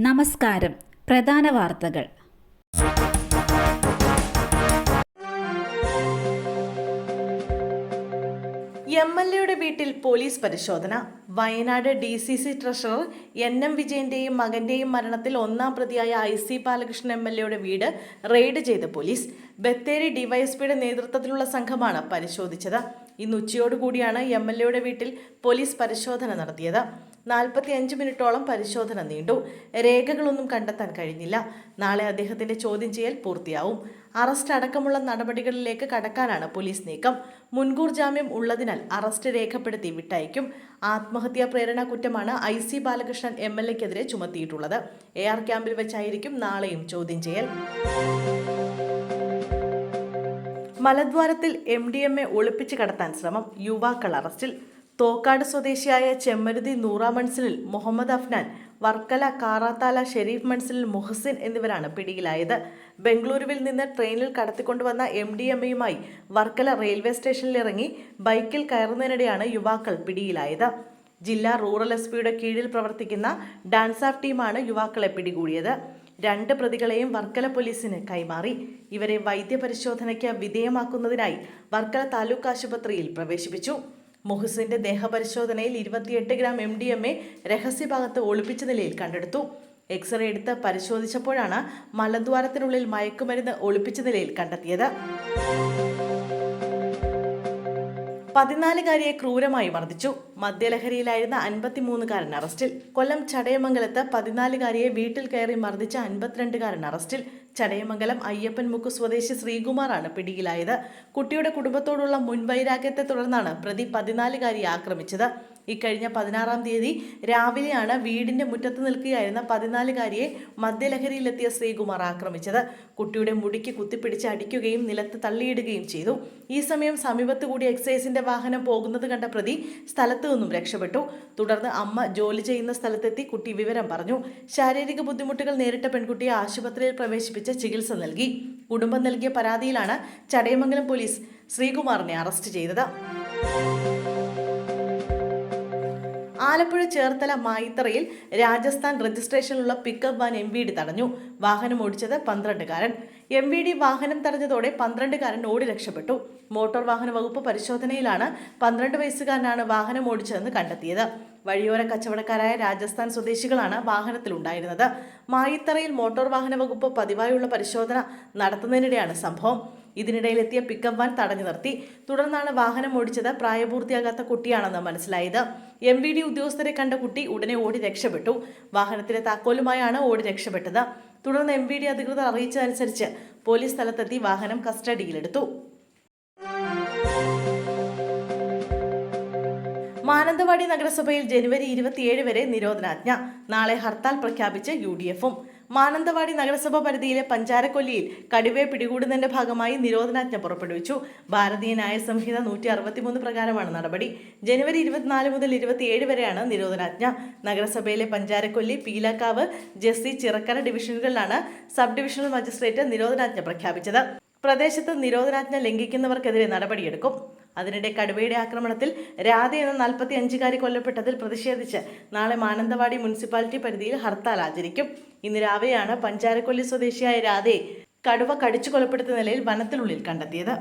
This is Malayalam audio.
നമസ്കാരം. പ്രധാന വാർത്തകൾ. എം.എൽ.എയുടെ വീട്ടിൽ പോലീസ് പരിശോധന. വയനാട് DCC ട്രഷറർ NM വിജയന്റെയും മകന്റെയും മരണത്തിൽ ഒന്നാം പ്രതിയായ IC ബാലകൃഷ്ണൻ എം.എൽ.എയുടെ വീട് റെയ്ഡ് ചെയ്ത പോലീസ്. ബത്തേരി ഡിവൈഎസ്പിയുടെ നേതൃത്വത്തിലുള്ള സംഘമാണ് പരിശോധിച്ചത്. ഇന്ന് ഉച്ചയോടുകൂടിയാണ് എം.എൽ.എയുടെ വീട്ടിൽ പോലീസ് പരിശോധന നടത്തിയത്. 45 മിനിറ്റോളം പരിശോധന നീണ്ടു. രേഖകളൊന്നും കണ്ടെത്താൻ കഴിഞ്ഞില്ല. നാളെ അദ്ദേഹത്തിന്റെ ചോദ്യം ചെയ്യൽ പൂർത്തിയാവും. അറസ്റ്റ് അടക്കമുള്ള നടപടികളിലേക്ക് കടക്കാനാണ് പോലീസ് നീക്കം. മുൻകൂർ ജാമ്യം ഉള്ളതിനാൽ അറസ്റ്റ് രേഖപ്പെടുത്തി വിട്ടയക്കും. ആത്മഹത്യാ പ്രേരണ കുറ്റമാണ് IC ബാലകൃഷ്ണൻ MLA-ക്കെതിരെ ചുമത്തിയിട്ടുള്ളത്. AR ക്യാമ്പിൽ വെച്ചായിരിക്കും നാളെയും ചോദ്യം ചെയ്യൽ. മലദ്വാരത്തിൽ MDMA ഒളിപ്പിച്ച് കടത്താൻ ശ്രമം. യുവാക്കൾ അറസ്റ്റിൽ. തോക്കാട് സ്വദേശിയായ ചെമ്മരുതി നൂറ മൻസിലിൽ മുഹമ്മദ് അഫ്നാൻ, വർക്കല കാറാത്താല ഷെരീഫ് മൻസിലിൽ മുഹസിൻ എന്നിവരാണ് പിടിയിലായത്. ബംഗളൂരുവിൽ നിന്ന് ട്രെയിനിൽ കടത്തിക്കൊണ്ടുവന്ന MDMA-യുമായി വർക്കല റെയിൽവേ സ്റ്റേഷനിലിറങ്ങി ബൈക്കിൽ കയറുന്നതിനിടെയാണ് യുവാക്കൾ പിടിയിലായത്. ജില്ലാ റൂറൽ SP-യുടെ കീഴിൽ പ്രവർത്തിക്കുന്ന ഡാൻസ് ഓഫ് ടീമാണ് യുവാക്കളെ പിടികൂടിയത്. 2 പ്രതികളെയും വർക്കല പോലീസിന് കൈമാറി. ഇവരെ വൈദ്യപരിശോധനയ്ക്ക് വിധേയമാക്കുന്നതിനായി വർക്കല താലൂക്ക് ആശുപത്രിയിൽ പ്രവേശിപ്പിച്ചു. മുഹസിന്റെ ദേഹപരിശോധനയിൽ 28 ഗ്രാം MDMA രഹസ്യഭാഗത്ത് ഒളിപ്പിച്ച നിലയിൽ കണ്ടെടുത്തു. എക്സ്റേ എടുത്ത് പരിശോധിച്ചപ്പോഴാണ് മലദ്വാരത്തിനുള്ളിൽ മയക്കുമരുന്ന് ഒളിപ്പിച്ച നിലയിൽ കണ്ടെത്തിയത്. 14-കാരിയെ ക്രൂരമായി മർദ്ദിച്ചു. മദ്യലഹരിയിലായിരുന്ന 53-കാരൻ അറസ്റ്റിൽ. കൊല്ലം ചടയമംഗലത്ത് 14-കാരിയെ വീട്ടിൽ കയറി മർദ്ദിച്ച 52-കാരൻ അറസ്റ്റിൽ. ചടയമംഗലം അയ്യപ്പൻമുക്ക് സ്വദേശി ശ്രീകുമാറാണ് പിടിയിലായത്. കുട്ടിയുടെ കുടുംബത്തോടുള്ള മുൻവൈരാഗ്യത്തെ തുടർന്നാണ് പ്രതി 14-കാരിയെ ആക്രമിച്ചത്. ഇക്കഴിഞ്ഞ 16-ാം തീയതി രാവിലെയാണ് വീടിന്റെ മുറ്റത്ത് നിൽക്കുകയായിരുന്ന 14-കാരിയെ മദ്യലഹരിയിലെത്തിയ ശ്രീകുമാർ ആക്രമിച്ചത്. കുട്ടിയുടെ മുടിക്ക് കുത്തിപ്പിടിച്ച് അടിക്കുകയും നിലത്ത് തള്ളിയിടുകയും ചെയ്തു. ഈ സമയം സമീപത്തുകൂടി എക്സൈസിന്റെ വാഹനം പോകുന്നത് കണ്ട പ്രതി സ്ഥലത്തു നിന്നും രക്ഷപ്പെട്ടു. തുടർന്ന് അമ്മ ജോലി ചെയ്യുന്ന സ്ഥലത്തെത്തി കുട്ടി വിവരം പറഞ്ഞു. ശാരീരിക ബുദ്ധിമുട്ടുകൾ നേരിട്ട പെൺകുട്ടിയെ ആശുപത്രിയിൽ പ്രവേശിപ്പിച്ച് ചികിത്സ നൽകി. കുടുംബം നൽകിയ പരാതിയിലാണ് ചടയമംഗലം പോലീസ് ശ്രീകുമാറിനെ അറസ്റ്റ് ചെയ്തത്. ആലപ്പുഴ ചേർത്തല മായിത്തറയിൽ രാജസ്ഥാൻ രജിസ്ട്രേഷനിലുള്ള പിക്കപ്പ് വാൻ MVD തടഞ്ഞു. വാഹനം ഓടിച്ചത് 12-കാരൻ. MVD വാഹനം തടഞ്ഞതോടെ 12-കാരൻ ഓടി രക്ഷപ്പെട്ടു. മോട്ടോർ വാഹന വകുപ്പ് പരിശോധനയിലാണ് 12 വയസ്സുകാരനാണ് വാഹനം ഓടിച്ചതെന്ന് കണ്ടെത്തിയത്. വഴിയോര കച്ചവടക്കാരായ രാജസ്ഥാൻ സ്വദേശികളാണ് വാഹനത്തിലുണ്ടായിരുന്നത്. മായിത്തറയിൽ മോട്ടോർ വാഹന വകുപ്പ് പതിവായുള്ള പരിശോധന നടത്തുന്നതിനിടെയാണ് സംഭവം. ഇതിനിടയിലെത്തിയ പിക്കപ്പ് വാൻ തടഞ്ഞു നിർത്തി. തുടർന്നാണ് വാഹനം ഓടിച്ചത് പ്രായപൂർത്തിയാകാത്ത കുട്ടിയാണെന്ന് മനസ്സിലായത്. MVD ഉദ്യോഗസ്ഥരെ കണ്ട കുട്ടി ഉടനെ ഓടി രക്ഷപ്പെട്ടു. വാഹനത്തിലെ താക്കോലുമായാണ് ഓടി രക്ഷപ്പെട്ടത്. തുടർന്ന് MVD അധികൃതർ അറിയിച്ചതനുസരിച്ച് പോലീസ് സ്ഥലത്തെത്തി വാഹനം കസ്റ്റഡിയിലെടുത്തു. മാനന്തവാടി നഗരസഭയിൽ ജനുവരി 27 വരെ നിരോധനാജ്ഞ. നാളെ ഹർത്താൽ പ്രഖ്യാപിച്ച് UDF-ഉം. മാനന്തവാടി നഗരസഭ പരിധിയിലെ പഞ്ചാരക്കൊല്ലിയിൽ കടുവയെ പിടികൂടുന്നതിന്റെ ഭാഗമായി നിരോധനാജ്ഞ പുറപ്പെടുവിച്ചു. ഭാരതീയ ന്യായ സംഹിത 163 പ്രകാരമാണ് നടപടി. ജനുവരി 24 മുതൽ 27 വരെയാണ് നിരോധനാജ്ഞ. നഗരസഭയിലെ പഞ്ചാരക്കൊല്ലി, പീലക്കാവ്, ജെസ്സി, ചിറക്കര ഡിവിഷനുകളിലാണ് സബ് ഡിവിഷണൽ മജിസ്ട്രേറ്റ് നിരോധനാജ്ഞ പ്രഖ്യാപിച്ചത്. പ്രദേശത്ത് നിരോധനാജ്ഞ ലംഘിക്കുന്നവർക്കെതിരെ നടപടിയെടുക്കും. അതിനിടെ കടുവയുടെ ആക്രമണത്തിൽ രാധ എന്ന 45-കാരി കൊല്ലപ്പെട്ടതിൽ പ്രതിഷേധിച്ച് നാളെ മാനന്തവാടി മുനിസിപ്പാലിറ്റി പരിധിയിൽ ഹർത്താൽ ആചരിക്കും. ഇന്ന് രാവിലെയാണ് പഞ്ചാരക്കൊല്ലി സ്വദേശിയായ രാധയെ കടുവ കടിച്ചു കൊലപ്പെടുത്തിയ നിലയിൽ വനത്തിനുള്ളിൽ കണ്ടെത്തിയത്.